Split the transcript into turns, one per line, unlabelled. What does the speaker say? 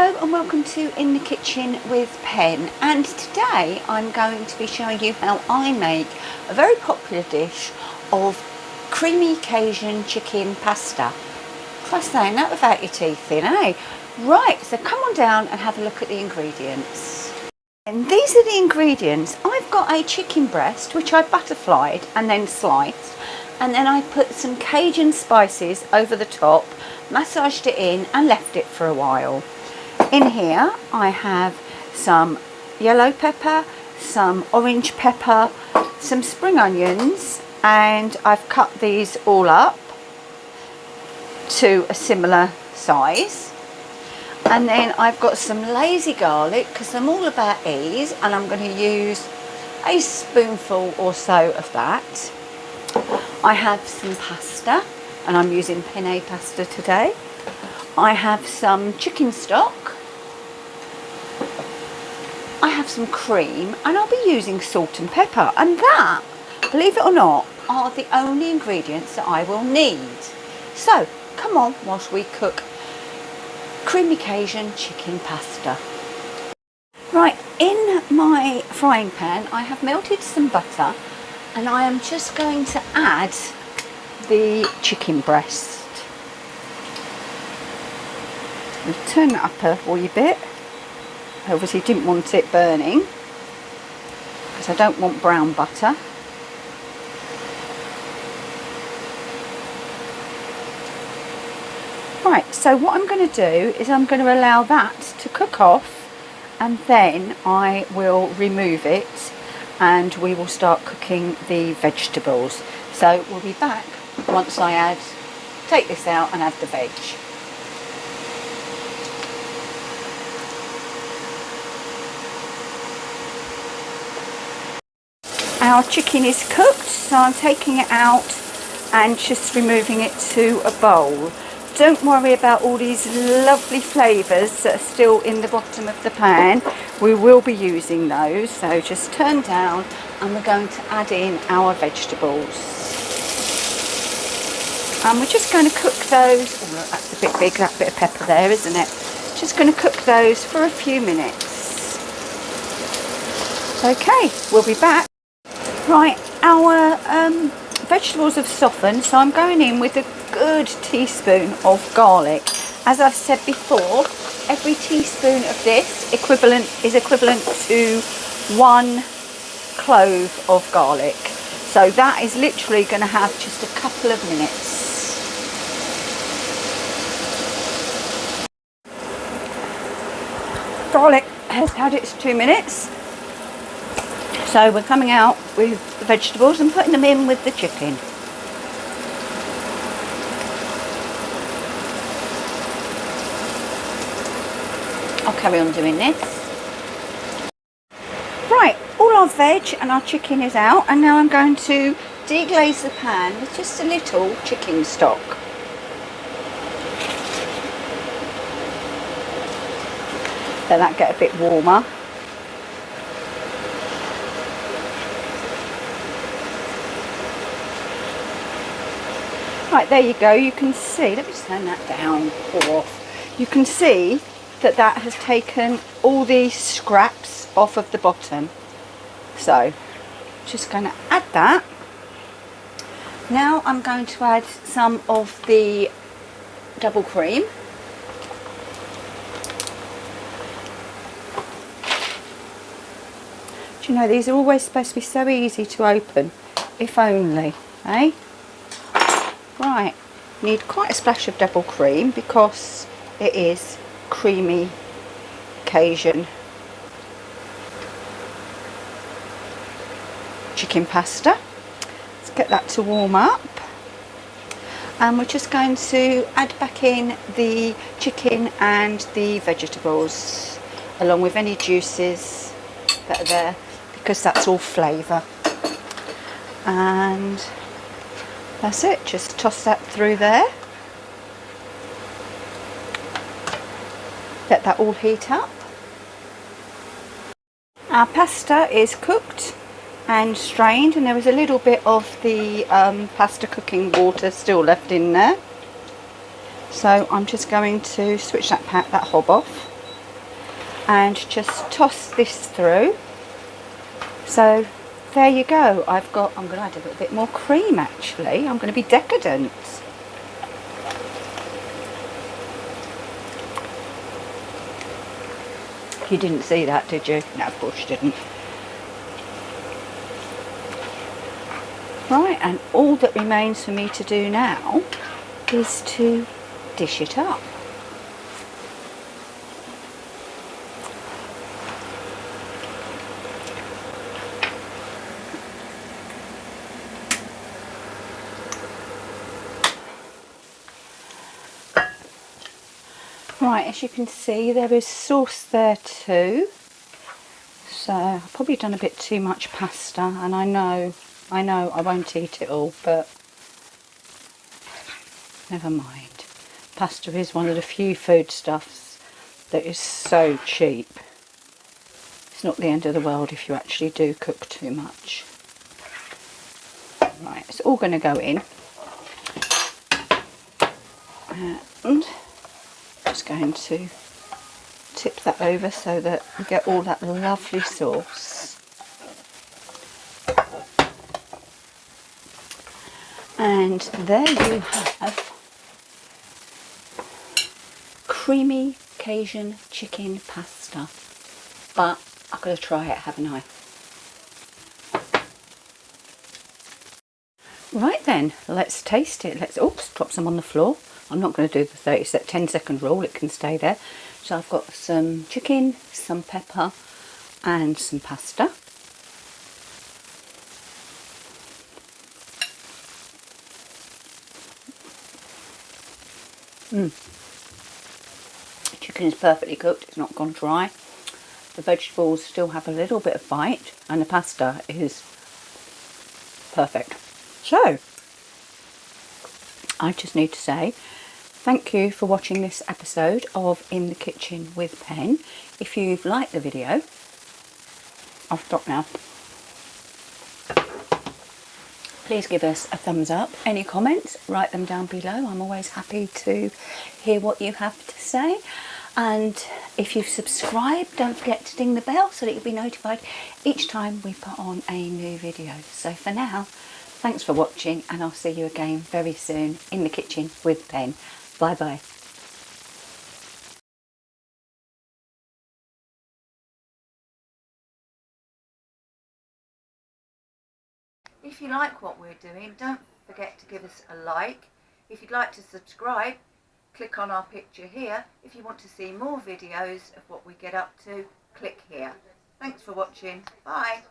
Hello and welcome to In the Kitchen with Pen, and today I'm going to be showing you how I make a very popular dish of creamy Cajun chicken pasta. Try saying that without your teeth in, eh? Right, so come on down and have a look at the ingredients. And these are the ingredients. I've got a chicken breast which I butterflied and then sliced, and then I put some Cajun spices over the top, massaged it in and left it for a while. In here I have some yellow pepper, some orange pepper, some spring onions, and I've cut these all up to a similar size. And then I've got some lazy garlic because I'm all about ease, and I'm going to use a spoonful or so of that. I have some pasta, and I'm using penne pasta today. I have some chicken stock. I have some cream, and I'll be using salt and pepper, and that, believe it or not, are the only ingredients that I will need. So come on whilst we cook creamy Cajun chicken pasta. Right, in my frying pan I have melted some butter, and I am just going to add the chicken breast. We'll turn it up a wee bit. I obviously didn't want it burning because I don't want brown butter. Right, so what I'm going to do is I'm going to allow that to cook off, and then I will remove it and we will start cooking the vegetables. So we'll be back once I take this out and add the veg. Our chicken is cooked, so I'm taking it out and just removing it to a bowl. Don't worry about all these lovely flavours that are still in the bottom of the pan. We will be using those, so just turn down and we're going to add in our vegetables. And we're just going to cook those. Oh look, that's a bit big, that bit of pepper there, isn't it? Just going to cook those for a few minutes. Okay, we'll be back. Right, our vegetables have softened, so I'm going in with a good teaspoon of garlic. As I've said before, every teaspoon of this is equivalent to 1 clove of garlic. So that is literally going to have just a couple of minutes. Garlic has had its 2 minutes. So we're coming out with the vegetables and putting them in with the chicken. I'll carry on doing this. Right, all our veg and our chicken is out, and now I'm going to deglaze the pan with just a little chicken stock. Let that get a bit warmer. Right, there you go. You can see, let me just turn that down or off. You can see that that has taken all these scraps off of the bottom. So, just going to add that. Now I'm going to add some of the double cream. Do you know, these are always supposed to be so easy to open, if only, eh? Right, need quite a splash of double cream because it is creamy Cajun chicken pasta. Let's get that to warm up, and we're just going to add back in the chicken and the vegetables along with any juices that are there, because that's all flavour. And that's it, just toss that through there. Let that all heat up. Our pasta is cooked and strained, and there was a little bit of the pasta cooking water still left in there. So I'm just going to switch that hob off. and just toss this through. So there you go. I'm going to add a little bit more cream actually. I'm going to be decadent. You didn't see that, did you? No, of course you didn't. Right, and all that remains for me to do now is to dish it up. Right, as you can see, there is sauce there too. So I've probably done a bit too much pasta, and I know I won't eat it all, but never mind. Pasta is one of the few foodstuffs that is so cheap. It's not the end of the world if you actually do cook too much. Right, it's all going to go in. And just going to tip that over so that you get all that lovely sauce. And there you have creamy Cajun chicken pasta. But I've got to try it, haven't I? Right then, let's taste it. Oops, drop some on the floor. I'm not going to do the 10-second rule, it can stay there. So I've got some chicken, some pepper and some pasta. Chicken is perfectly cooked, it's not gone dry. The vegetables still have a little bit of bite and the pasta is perfect. So, I just need to say thank you for watching this episode of In the Kitchen with Pen. If you've liked the video, I'll stop now. Please give us a thumbs up. Any comments, write them down below. I'm always happy to hear what you have to say. And if you've subscribed, don't forget to ding the bell so that you'll be notified each time we put on a new video. So for now, thanks for watching, and I'll see you again very soon in the kitchen with Pen. Bye bye. If you like what we're doing, don't forget to give us a like. If you'd like to subscribe, click on our picture here. If you want to see more videos of what we get up to, click here. Thanks for watching. Bye.